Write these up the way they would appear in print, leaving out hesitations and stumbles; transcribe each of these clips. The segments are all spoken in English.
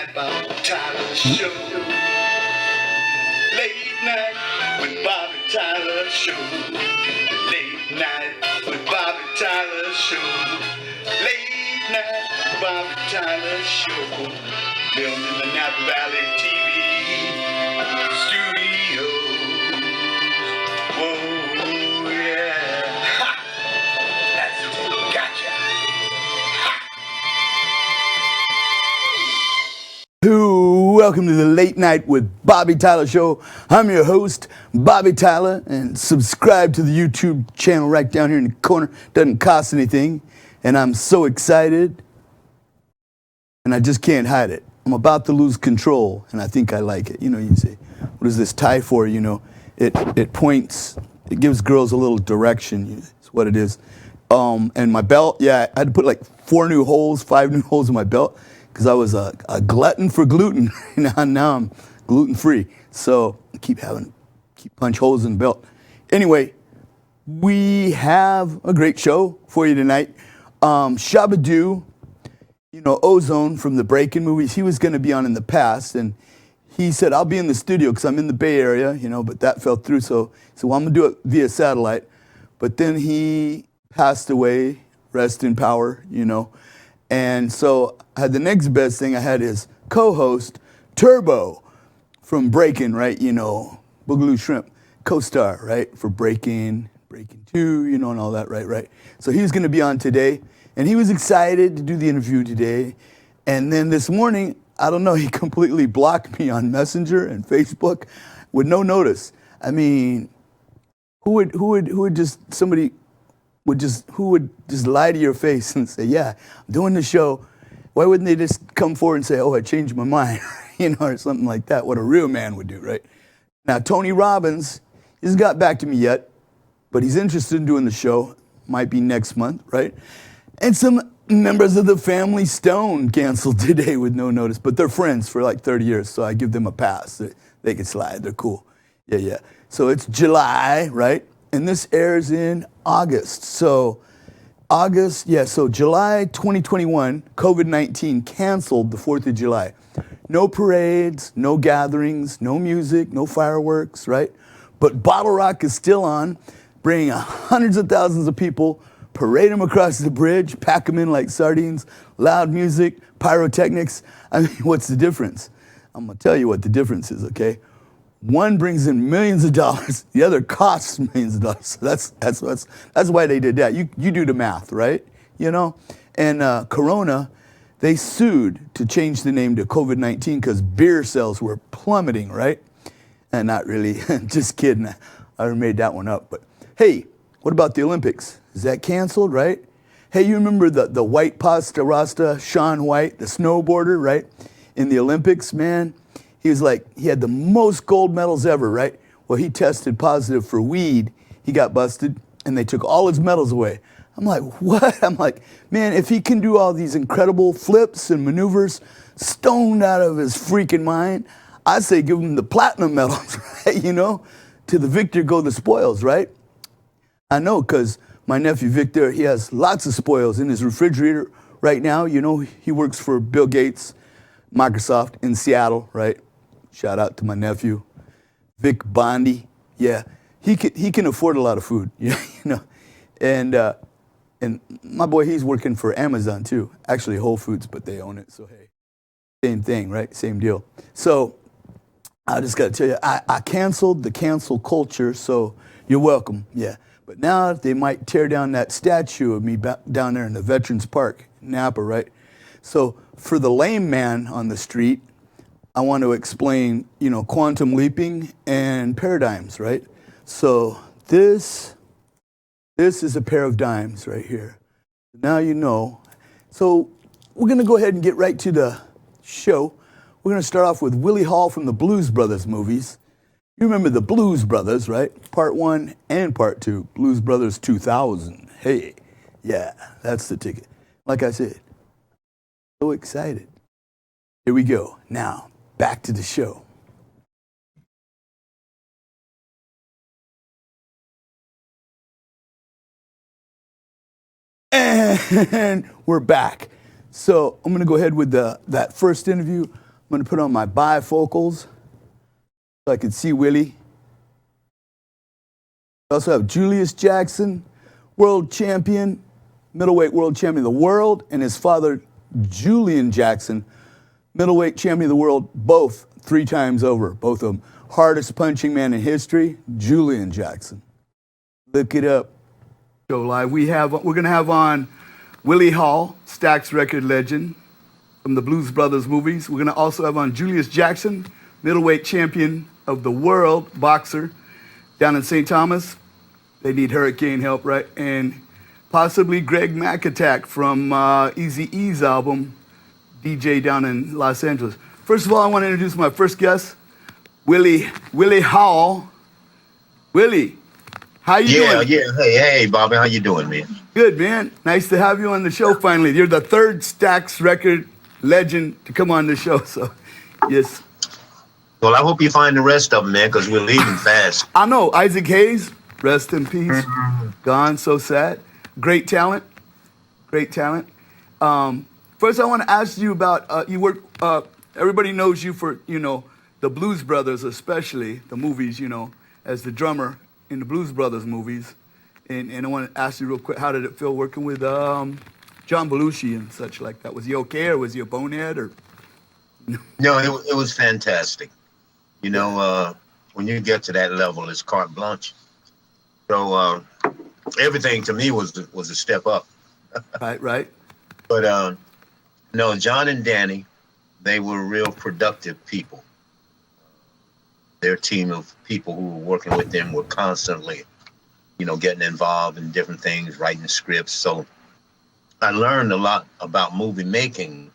night Bob Tyler show. Late night with Bobby Tyler show. Late night with Bobby Tyler show. Late night with Bobby Tyler show. Filmed in the Napa Valley TV studios. Whoa, yeah. Ha! That's it. Gotcha. Welcome to the Late Night with Bobby Tyler show. I'm your host, Bobby Tyler, and subscribe to the YouTube channel right down here in the corner. Doesn't cost anything, and I'm so excited, and I just can't hide it. I'm about to lose control, and I think I like it. You know, you say, what is this tie for? You know, it points, it gives girls a little direction. It's what it is. And my belt, yeah, I had to put like 5 new holes in my belt, because I was a glutton for gluten. Now I'm gluten free. So I keep punch holes in the belt. Anyway, we have a great show for you tonight. Shabba-Doo, you know, Ozone from the Breakin' movies, he was going to be on in the past, and he said, I'll be in the studio because I'm in the Bay Area, you know, but that fell through. So well, I'm going to do it via satellite. But then he passed away, rest in power, you know. And so I had the next best thing I had his co-host, Turbo, from Breakin', right? You know, Boogaloo Shrimp, co-star, right? For Breakin' 2, you know, and all that, right? So he was going to be on today, and he was excited to do the interview today. And then this morning, I don't know, he completely blocked me on Messenger and Facebook with no notice. I mean, who would just lie to your face and say, yeah, I'm doing the show. Why wouldn't they just come forward and say, oh, I changed my mind, you know, or something like that, what a real man would do, right? Now, Tony Robbins, he hasn't got back to me yet, but he's interested in doing the show. Might be next month, right? And some members of the family Stone canceled today with no notice, but they're friends for like 30 years, so I give them a pass. They can slide, they're cool. Yeah. So it's July, right? And this airs in August. So July 2021, COVID-19 canceled the 4th of July. No parades, no gatherings, no music, no fireworks, right? But Bottle Rock is still on, bringing hundreds of thousands of people, parade them across the bridge, pack them in like sardines, loud music, pyrotechnics. I mean, what's the difference? I'm gonna tell you what the difference is, okay? One brings in millions of dollars, the other costs millions of dollars. So that's why they did that. You do the math, right? You know? And Corona, they sued to change the name to COVID-19 because beer sales were plummeting, right? And not really, just kidding. I made that one up. But hey, what about the Olympics? Is that canceled, right? Hey, you remember the white pasta rasta, Shaun White, the snowboarder, right? In the Olympics, man. He had the most gold medals ever, right? Well, he tested positive for weed. He got busted, and they took all his medals away. I'm like, what? I'm like, man, if he can do all these incredible flips and maneuvers, stoned out of his freaking mind, I'd say give him the platinum medals, right? You know, to the victor go the spoils, right? I know, because my nephew Victor, he has lots of spoils in his refrigerator right now. You know, he works for Bill Gates, Microsoft in Seattle, right? Shout out to my nephew, Vic Bondi. Yeah, he can afford a lot of food, you know. And my boy, he's working for Amazon too. Actually, Whole Foods, but they own it. So hey, same thing, right? Same deal. So I just got to tell you, I canceled the cancel culture. So you're welcome. Yeah. But now they might tear down that statue of me down there in the Veterans Park, Napa, right? So for the lame man on the street, I want to explain, you know, quantum leaping and paradigms, right? So this is a pair of dimes right here. Now you know. So we're going to go ahead and get right to the show. We're going to start off with Willie Hall from the Blues Brothers movies. You remember the Blues Brothers, right? Part 1 and Part 2. Blues Brothers 2000. Hey, yeah, that's the ticket. Like I said, so excited. Here we go. Now, back to the show. And we're back. So I'm going to go ahead with that first interview. I'm going to put on my bifocals so I can see Willie. We also have Julius Jackson, world champion, middleweight world champion of the world, and his father, Julian Jackson, middleweight champion of the world, both 3 times over. Both of them. Hardest punching man in history, Julian Jackson. Look it up. Go live. We're going to have on Willie Hall, Stax record legend from the Blues Brothers movies. We're going to also have on Julius Jackson, middleweight champion of the world, boxer, down in St. Thomas. They need hurricane help, right? And possibly Greg McAttack from Eazy-E's album, DJ down in Los Angeles. First of all, I want to introduce my first guest, Willie Hall. Willie, how you doing? Yeah. Hey, Bobby, how you doing, man? Good, man. Nice to have you on the show finally. You're the 3rd Stax record legend to come on the show, so yes. Well, I hope you find the rest of them, man, because we're leaving fast. I know. Isaac Hayes, rest in peace. Gone, so sad. Great talent. First, I want to ask you about, you work, everybody knows you for, the Blues Brothers, especially the movies, as the drummer in the Blues Brothers movies. And I want to ask you real quick, how did it feel working with John Belushi and such like that? Was he okay, or was he a bonehead, or? No, it was fantastic. When you get to that level, it's carte blanche. So everything to me was a step up. Right. But no, John and Danny, they were real productive people. Their team of people who were working with them were constantly, getting involved in different things, writing scripts. So I learned a lot about movie making,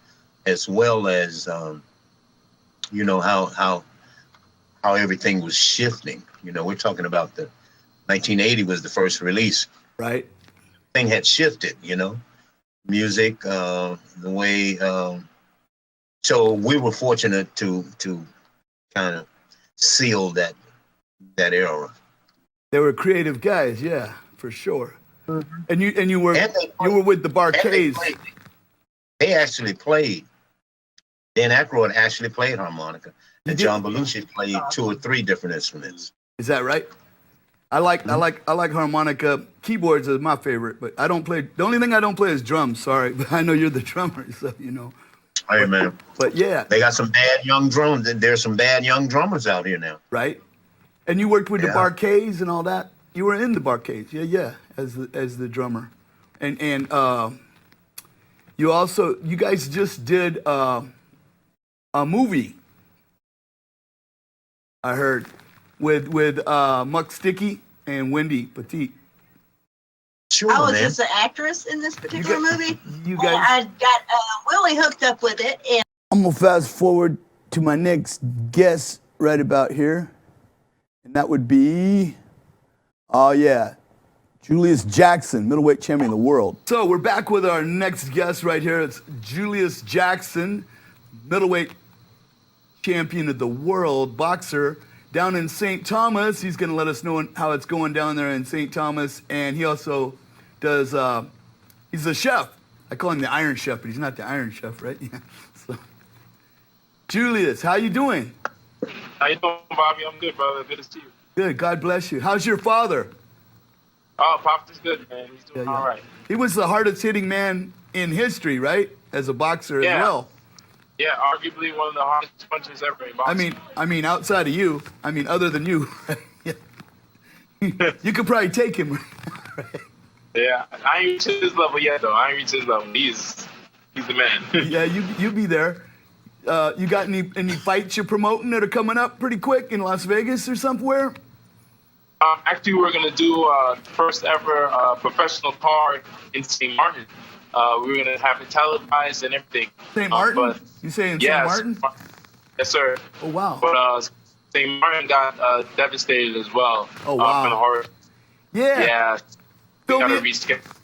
as well as, how everything was shifting. We're talking about the 1980 was the first release. Right. Thing had shifted, music, the way. So we were fortunate to kind of seal that era. They were creative guys, yeah, for sure. Mm-hmm. And you were with the Barcades. They actually played. Dan Aykroyd actually played harmonica, and John Belushi played 2 or 3 different instruments. Is that right? I like harmonica. Keyboards is my favorite, but I don't play. The only thing I don't play is drums. Sorry, but I know you're the drummer, so Hey, man. But yeah, they got some bad young drums. There's some bad young drummers out here now. Right. And you worked with the Barcades and all that. You were in the Barcades, yeah, as the drummer, and you guys just did a movie. I heard with Muck Sticky and Wendy Petite. Sure, I was man. just an actress in this particular movie. You guys, I got Willie hooked up with it. And I'm gonna fast forward to my next guest right about here, and that would be, Julius Jackson, middleweight champion of the world. So we're back with our next guest right here. It's Julius Jackson, middleweight champion of the world, boxer. Down in St. Thomas, he's going to let us know how it's going down there in St. Thomas. And he also does, he's a chef. I call him the Iron Chef, but he's not the Iron Chef, right? Yeah. So, Julius, how you doing? How you doing, Bobby? I'm good, brother. Good to see you. Good. God bless you. How's your father? Oh, Pops is good, man. He's doing all right. He was the hardest hitting man in history, right? As a boxer as well. Yeah, arguably one of the hardest punches ever in boxing. I mean, outside of you, other than you, you could probably take him. Right? Yeah, I ain't reached his level yet, though. I ain't reached his level. He's the man. Yeah, you be there. You got any fights you're promoting that are coming up pretty quick in Las Vegas or somewhere? Actually, we're gonna do first ever professional card in St. Martin. We're gonna have it televised and everything. St. Martin? You saying St. Martin? Yes, sir. Oh wow. But St. Martin got devastated as well. Oh wow. From the horror. Yeah. Yeah. We gotta reschedule.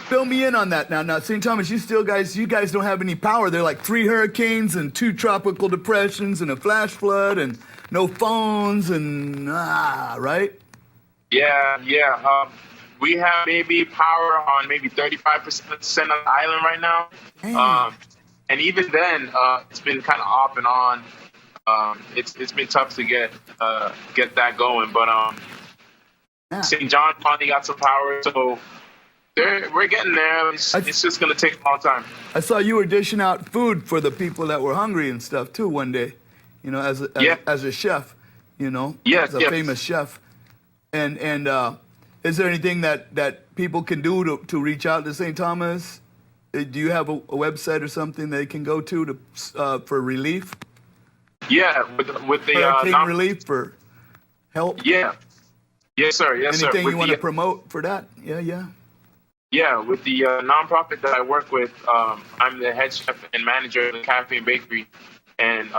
Fill me in on that now. Now, St. Thomas, you guys don't have any power. They're like 3 hurricanes and 2 tropical depressions and a flash flood and no phones and right? Yeah. We have maybe power on maybe 35% of the island right now. and even then, it's been kind of off and on. It's been tough to get that going, but Yeah. St. John finally got some power, so we're getting there. It's just gonna take a long time. I saw you were dishing out food for the people that were hungry and stuff too one day, you know, as a chef, you know, Yes, as a yes. famous chef. And is there anything that people can do to reach out to St. Thomas? Do you have a website or something they can go to for relief? Yeah, with the Hurricane relief for help? Yeah. Yes, sir. Yes, sir. Anything With you want the- to promote for that? Yeah. Yeah, with the nonprofit that I work with, I'm the head chef and manager of the cafe and bakery, and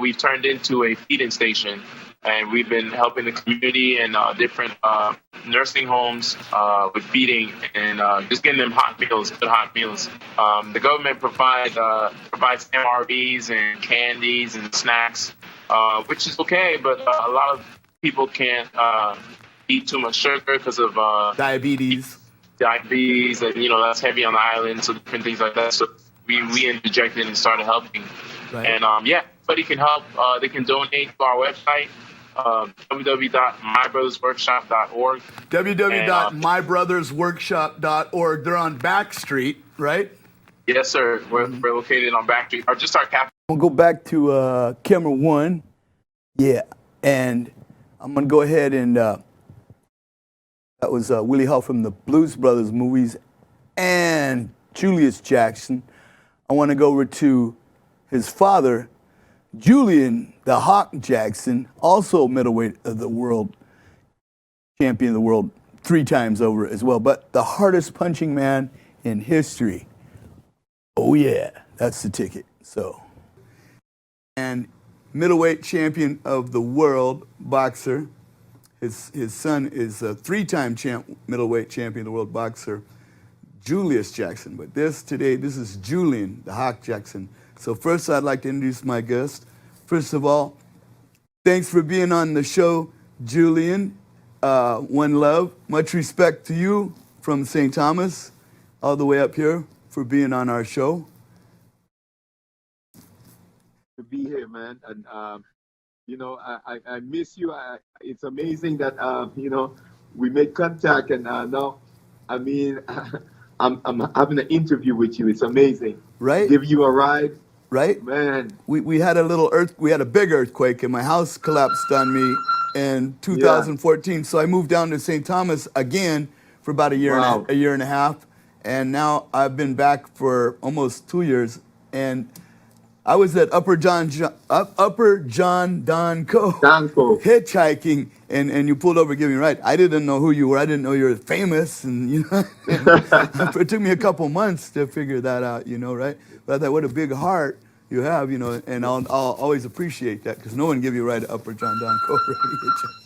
we've turned into a feeding station, and we've been helping the community and different nursing homes with feeding and just getting them good hot meals. The government provides MRVs and candies and snacks, which is okay, but a lot of people can't eat too much sugar because of Diabetes. and that's heavy on the island, so different things like that. So we interjected and started helping. Right. And anybody can help. They can donate to our website, www.mybrothersworkshop.org. www.mybrothersworkshop.org. They're on Back Street, right? Yes, sir. We're located on Back Street, or just our cafe. We'll go back to camera one. Yeah, and I'm going to go ahead and that was Willie Hall from the Blues Brothers movies and Julius Jackson. I want to go over to his father, Julian the Hawk Jackson, also middleweight of the world, champion of the world 3 times over as well, but the hardest punching man in history. Oh yeah, that's the ticket. So, and middleweight champion of the world boxer. His son is a 3-time middleweight champion of the world boxer, Julius Jackson. But this is Julian the Hawk Jackson. So first I'd like to introduce my guest. First of all, thanks for being on the show, Julian. One love. Much respect to you from St. Thomas all the way up here for being on our show. To be here, man, and I miss you. It's amazing that we made contact, and now, I mean, I'm having an interview with you. It's amazing. Right? Give you a ride, Right? man. We had a big earthquake, and my house collapsed on me in 2014. So I moved down to St. Thomas again for about a year and a half, and now I've been back for almost 2 years. And I was at Upper John Don Cove hitchhiking, and you pulled over, give me a ride. I didn't know who you were. I didn't know you were famous, and it took me a couple months to figure that out, right? But I thought, what a big heart you have, and I'll always appreciate that, because no one give you a ride to Upper John Don Cove,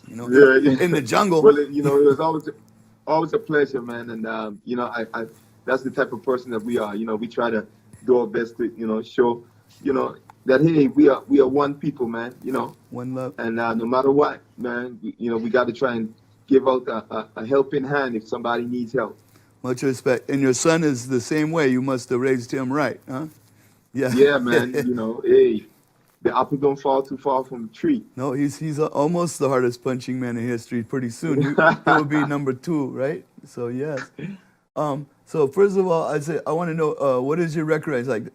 in the jungle. Well, it was always a pleasure, man, and I that's the type of person that we are. We try to do our best to show that hey, we are one people, man. One love. And no matter what, man, we got to try and give out a helping hand if somebody needs help. Much respect. And your son is the same way. You must have raised him right, huh? Yeah. Yeah, man. Hey, the apple don't fall too far from the tree. No, he's almost the hardest punching man in history. Pretty soon he will be number 2, right? So yes. So first of all, I want to know what is your record? It's like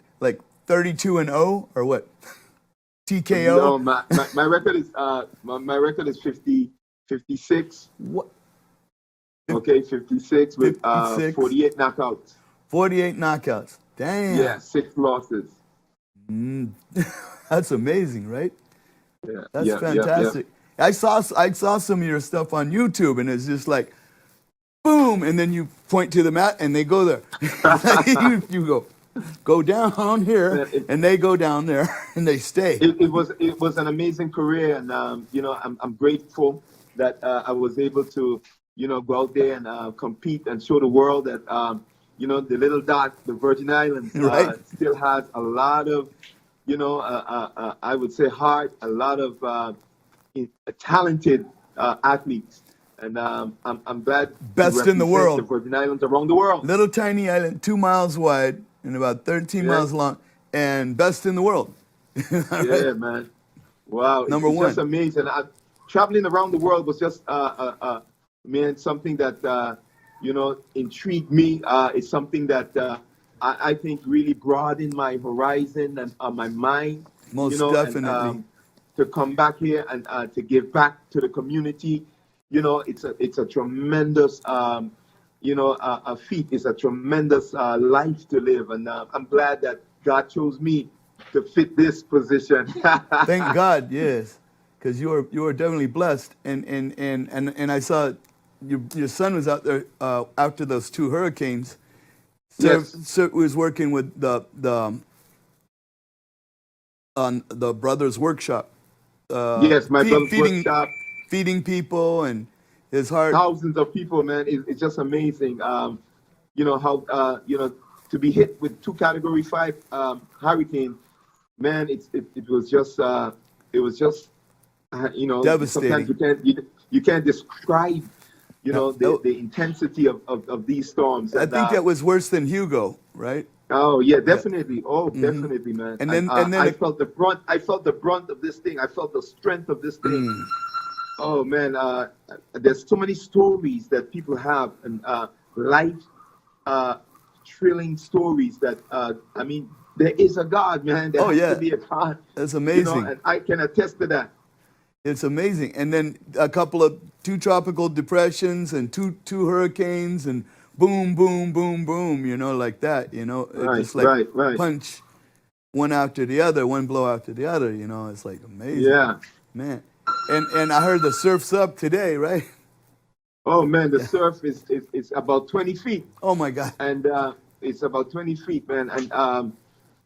32-0 or what? TKO? No, my record is my record is 56. What? Okay, 56 with 56. 48 knockouts. 48 knockouts. Damn. Yeah, 6 losses. That's amazing, right? Yeah, That's yeah, fantastic. Yeah. I saw some of your stuff on YouTube, and it's just like, boom, and then you point to the mat, and they go there. you go down here, and they go down there, and they stay. It was an amazing career, and I'm grateful that I was able to go out there and compete and show the world that the little dot, the Virgin Islands, Right. still has a lot of I would say heart, a lot of talented athletes. And I'm glad Best to in the represent world. the Virgin Islands around the world. Little tiny island, 2 miles wide and about 13 miles long. and best in the world. Yeah, man. Wow, Number it's one. just amazing. Traveling around the world was just, man, something that intrigued me. It's something that I think really broadened my horizon and my mind. Most And definitely. to come back here and to give back to the community, it's a tremendous, a feat. It's a tremendous life to live, and I'm glad that God chose me to fit this position. Thank God, yes, because you are definitely blessed. And I saw your son was out there after those 2 hurricanes. Yes. Was working with on the brothers' workshop. Yes, my brother's workshop. Feeding people, and his heart. Thousands of people, man. It's just amazing. How to be hit with 2 Category 5 hurricanes, man. It was just Devastating. Sometimes you can't describe the intensity of these storms. I think that was worse than Hugo, right? Oh yeah, definitely. Oh, definitely, man. And then I felt the brunt. I felt the brunt of this thing. I felt the strength of this thing. Oh man, there's so many stories that people have, and life thrilling stories that I mean, there is a God, man. There has to be a God. That's amazing. And I can attest to that. It's amazing. And then a couple of 2 tropical depressions and two hurricanes, and boom, boom, boom, boom, like that, Right, just like right. punch one after the other, one blow after the other, it's like amazing. Yeah. Man. And I heard the surf's up today, right? Oh man, the surf is about 20 feet. Oh my God. And it's about 20 feet, man. And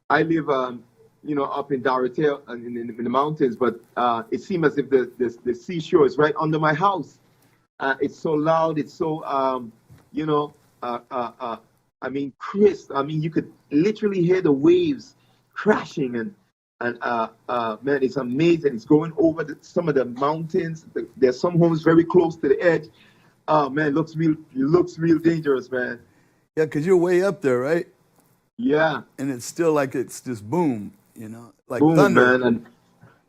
I live, up in Dorothea and in the mountains, but it seems as if the seashore is right under my house. It's so loud. It's so, I mean, crisp. I mean, you could literally hear the waves crashing, and man, it's amazing. It's going over some of the mountains. There's some homes very close to the edge. Oh man, it looks real dangerous, man. Yeah, because you're way up there, right? Yeah. And it's still like it's just boom, like Boom, thunder. man. And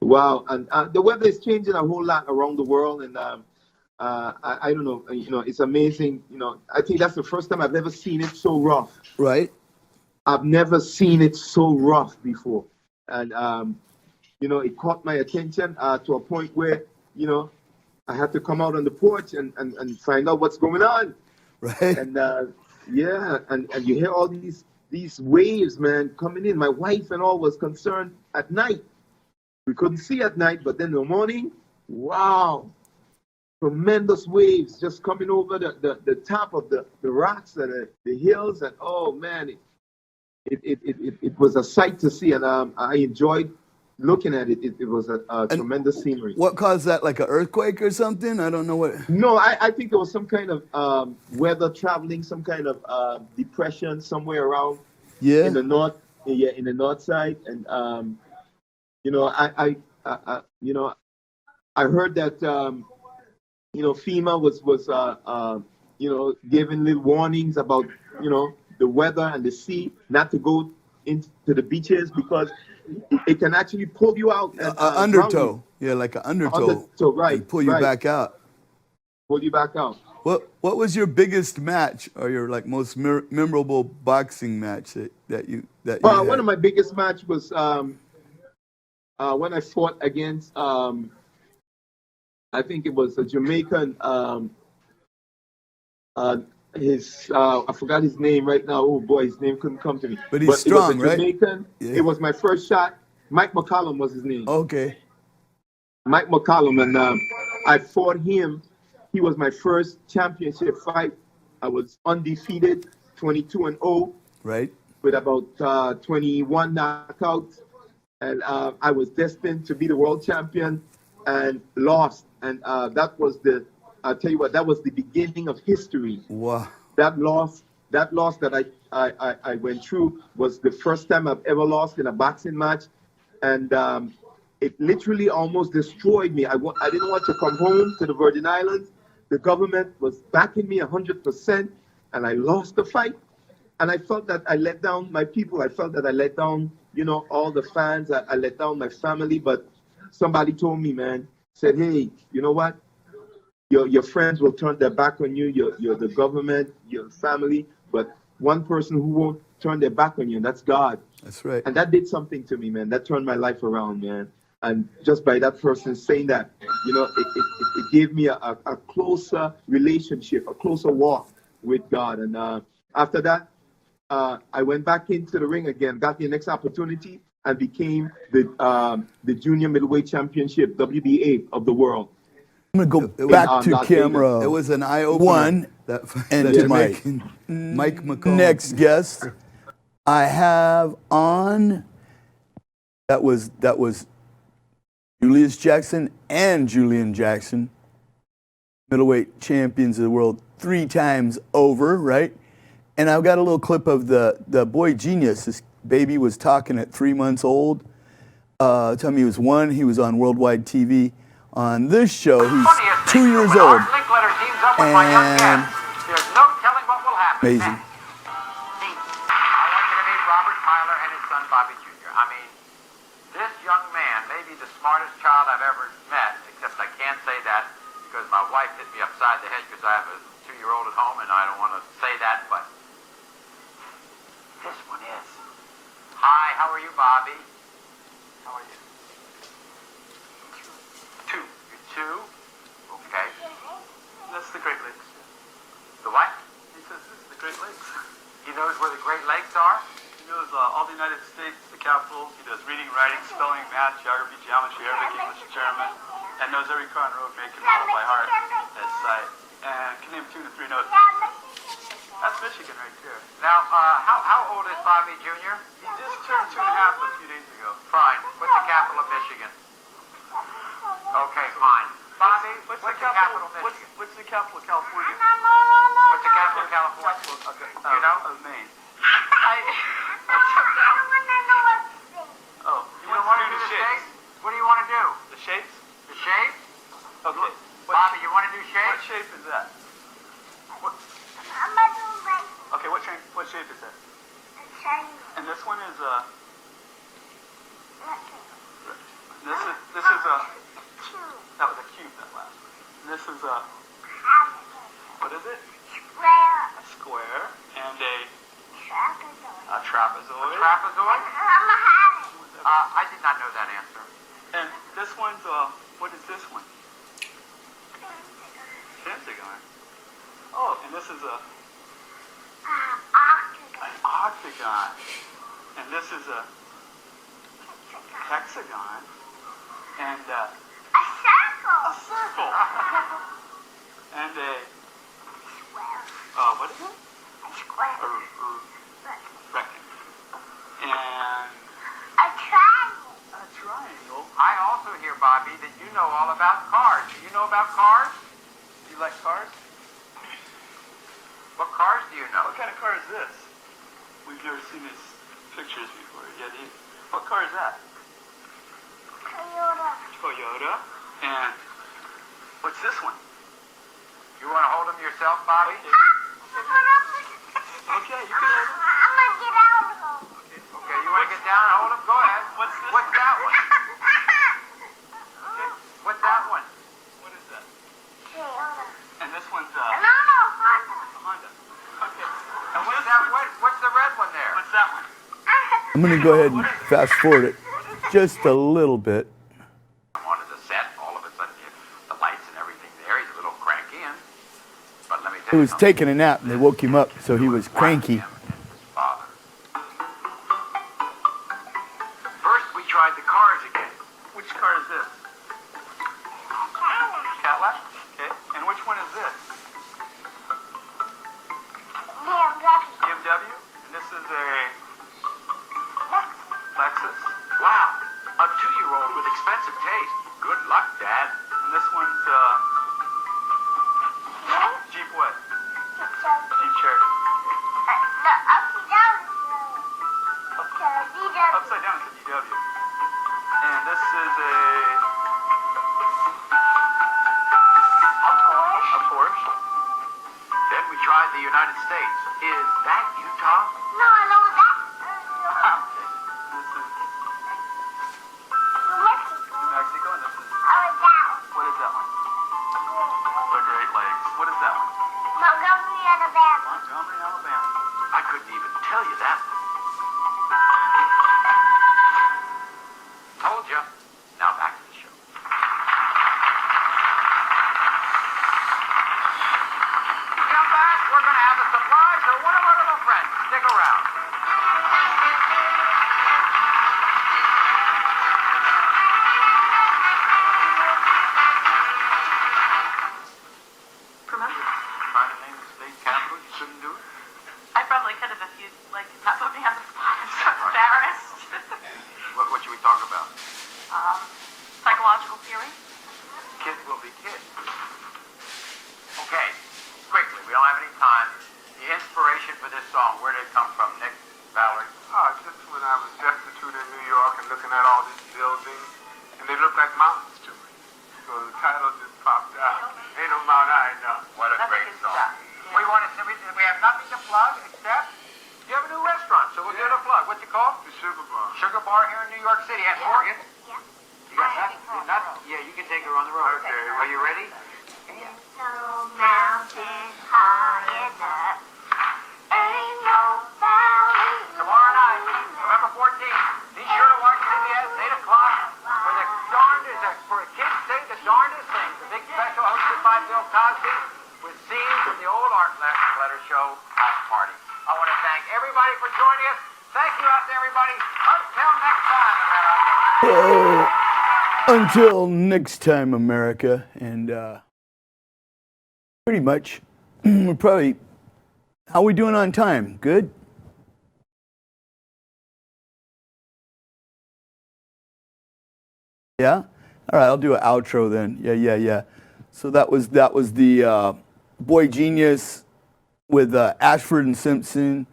wow, and the weather is changing a whole lot around the world, and I don't know, it's amazing. I think that's the first time I've ever seen it so rough. Right. I've never seen it so rough before, and it caught my attention to a point where I had to come out on the porch and find out what's going on. Right. And yeah, and you hear all these waves, man, coming in. My wife and all was concerned at night. We couldn't see at night, but then in the morning, wow, tremendous waves just coming over the top of the rocks and the hills, and oh man, it was a sight to see, and I enjoyed looking at it. It was a tremendous scenery. What caused that? Like an earthquake or something? I don't know what. No, I think it was some kind of weather traveling, some kind of depression somewhere around in the north. Yeah, in the north side, and I heard that FEMA was giving little warnings about the weather and the sea, not to go into the beaches because it can actually pull you out. Undertow. Yeah, like an undertow. Right. And pull you back out. Pull you back out. What was your biggest match, or your like most memorable boxing match that you had? One of my biggest match was when I fought against I think it was a Jamaican. I forgot his name right now. Oh boy, his name couldn't come to me. But he's strong, it was a Jamaican. Right? Yeah. It was my first shot. Mike McCollum was his name. Okay. Mike McCollum, and I fought him. He was my first championship fight. I was undefeated, 22-0. Right. With about 21 knockouts, and I was destined to be the world champion, and lost. And that was I'll tell you what, that was the beginning of history. Wow. That loss that I went through was the first time I've ever lost in a boxing match, and it literally almost destroyed me. I didn't want to come home to the Virgin Islands. The government was backing me 100%, and I lost the fight. And I felt that I let down my people. I felt that I let down all the fans. I let down my family, but somebody told me, man, said, hey, you know what? Your friends will turn their back on you, your the government, your family, but one person who won't turn their back on you, and that's God. That's right. And that did something to me, man. That turned my life around, man. And just by that person saying that, it gave me a closer relationship, a closer walk with God. And after that, I went back into the ring again, got the next opportunity, and became the junior middleweight championship WBA of the world. I'm going to go was, back to Las camera. Vegas. It was an eye opener. One, And to Mike McCall. Next guest, I have on. That was Julius Jackson and Julian Jackson, middleweight champions of the world 3 times over, right? And I've got a little clip of the boy genius. This baby was talking at 3 months old. Telling me he was 1. He was on worldwide TV. On this show, he's 2 years old. And there's no telling what will happen. amazing. I want you to meet Robert Tyler and his son Bobby Jr. I mean, this young man may be the smartest child I've ever met, except I can't say that because my wife hit me upside the head because I have a 2-year-old at home and I don't want to say that, but this one is. Hi, how are you, Bobby? How are you? 2. You're 2? Okay. That's the Great Lakes. The what? He says this is the Great Lakes. He knows where the Great Lakes are? He knows all the United States, the capitals. He does reading, writing, spelling, math, geography, geometry, Arabic, English, German, and knows every car and road, make, and model by heart at sight. And can name 2 to 3 notes. That's Michigan right there. Now, how old is Bobby Jr.? He just turned 2 and a half a few days ago. Fine. What's the capital of Michigan? Okay, fine. Bobby, what's the capital of Michigan? What's the capital of California? What's the capital of California? You know? Of Maine. Oh, you don't want to do the shapes? What do you want to do? The shapes? The shapes? Okay. Bobby, you want to do What shapes? shape is that? Okay, what shape is that? And this one is this is a that was a cube, that last one. And this is a what is it? A square and a trapezoid. Trapezoid? I did not know that answer. And this one's what is this one? Pentagon. Oh, and this is an octagon. And this is a hexagon. And a circle. And a what is it? Rectangle. And a triangle. I also hear, Bobby, that you know all about cars. Do you know about cars? You like cars? What cars do you know? What kind of car is this? We've never seen these pictures before. Yeah, what car is that? Toyota. And what's this one? You want to hold them yourself, Bobby? Okay, you can hold them. Okay, you want to get down and hold them? Go ahead. What's this What's one? that one? What's that one? What is that? And this one's a Honda. Okay. And what's that? What's the red one there? What's that one? I'm going to go ahead and fast forward it just a little bit. I wanted to set. All of a sudden, the lights and everything there. He's a little cranky, but let me tell He you was something. taking a nap and they woke him up, so he was cranky. Father. First, we tried the cars again. Which car is this? Cadillac? Okay. And which one is this? BMW? And this is a Lexus? Wow, a 2-year-old with expensive taste. Good luck, Dad. And this one's Jeep what? Jeep Cherokee. Upside down is a VW. And this is a Porsche. Then we tried the United States. Is that Utah? This is psychological theory? Kids will be kids. Okay, quickly, we don't have any time. The inspiration for this song, where did it come from, Nick, Valerie? Just when I was destitute in New York and looking at all these buildings, and they look like mountains to me. So the title just popped out. Ain't no mountain I know. What a great song. We want to. We have nothing to plug except you have a new restaurant, so we'll give it a plug. What's it called? The Sugar Bar. Sugar Bar here in New York City. And Morgan, Yeah. you got nothing? Yeah, you can take her on the road. Okay. Are you ready? No mountain high enough. Ain't no valley. Tomorrow night, November 14th, be sure to watch CBS 8 o'clock for the darndest, for kids sing the darndest things. The big special hosted by Bill Cosby with scenes from the old art letter show house party. I want to thank everybody for joining us. Thank you out there, everybody. Until next time, America. Until next time, America. And pretty much, we're probably, how are we doing on time? Good? Yeah? All right, I'll do an outro then. Yeah. So that was the Boy Genius with Ashford and Simpson.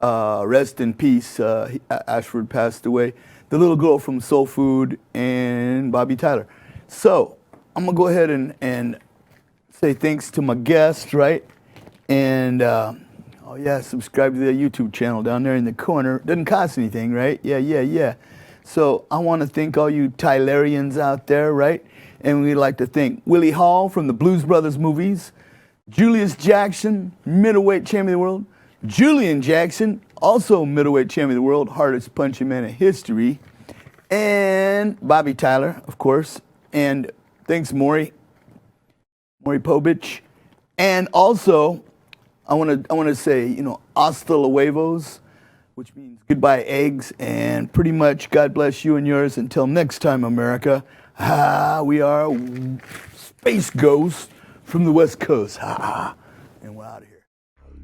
Rest in peace. Ashford passed away. The little girl from Soul Food and Bobby Tyler. So I'm gonna go ahead and say thanks to my guest, right? And oh yeah, subscribe to the YouTube channel down there in the corner. Doesn't cost anything, right? Yeah. So I want to thank all you Tylerians out there, right? And we'd like to thank Willie Hall from the Blues Brothers movies, Julius Jackson, middleweight champion of the world, Julian Jackson, also middleweight champion of the world, hardest punching man in history, and Bobby Tyler, of course. And thanks, Maury Povich. And also, I want to say, hasta luevos, which means goodbye eggs, and pretty much God bless you and yours until next time, America. We are Space Ghosts from the West Coast. And we're out of here.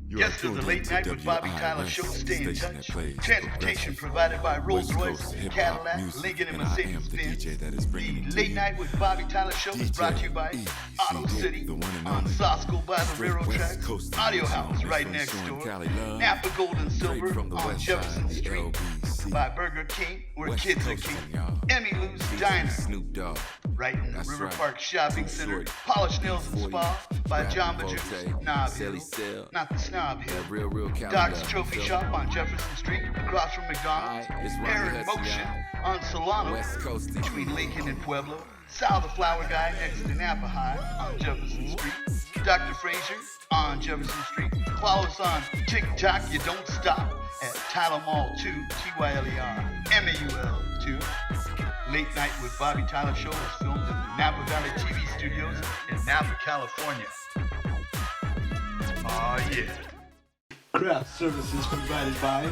Yes, to the Late Night with Bobby Tyler show. Stay in touch. Transportation provided by Rolls Royce, Cadillac, Lincoln, and Mercedes-Benz. The Late Night with Bobby Tyler show is brought to you by Auto City, on Sosco by the railroad tracks, Audio House right next door, Napa Gold and Silver on Jefferson Street, by Burger King, where kids are king, Emmy Lou's Diner, right in the River Park Shopping Center, Polish Nails and Spa by Jamba Juice, Knob Hill, not the Snob Hill, Doc's Trophy Shop on Jefferson Street, across from McDonald's, Air in Motion on Solano, between Lincoln and Pueblo, Sal the Flower Guy next to Napa High on Jefferson Street, Dr. Frazier on Jefferson Street. Follow us on TikTok, You Don't Stop, at Tyler Mall 2, TYLER MAUL 2. Late Night with Bobby Tyler show was filmed in the Napa Valley TV studios in Napa, California. Oh yeah. Craft services provided by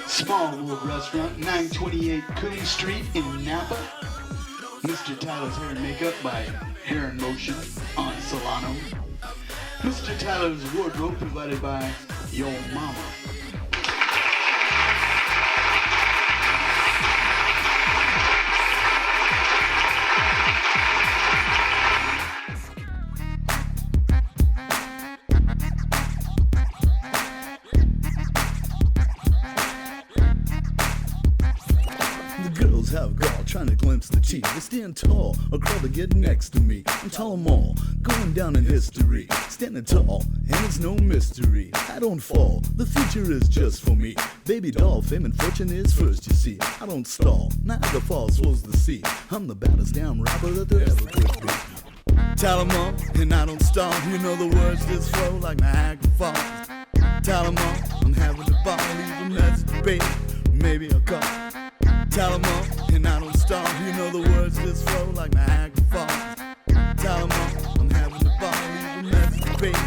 Small World Restaurant, 928 Coon Street in Napa. Mr. Tyler's Hair and Makeup by Hair in Motion on Solano. Mr. Tyler's Wardrobe provided by Yo Mama. Have a girl trying to glimpse the cheek. They stand tall or crawl to get next to me. I'm tall them all, going down in history. Standing tall, and it's no mystery. I don't fall, the future is just for me. Baby doll, fame and fortune is first, you see. I don't stall, Niagara Falls flows the sea. I'm the baddest damn rapper that there ever could be. Tell them all, and I don't stall. You know the words just flow like Niagara Falls. Tell them all, I'm having a ball. Leave a message, baby, maybe I'll call. Tell them all, and I don't stall. You know the words just flow like Niagara Falls. Tell them all, I'm having a ball. Leave a message, baby,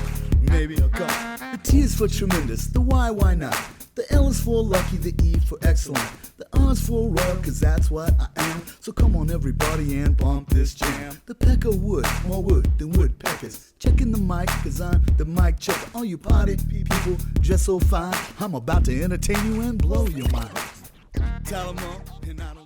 maybe I'll call. The T is for tremendous, the why not? The L is for lucky, the E for excellent. The R is for royal, cause that's what I am. So come on everybody and bump this jam. The pecker wood, more wood than woodpeckers. Checking the mic, cause I'm the mic checker. All you party people dress so fine. I'm about to entertain you and blow your mind. Tell them all, and I don't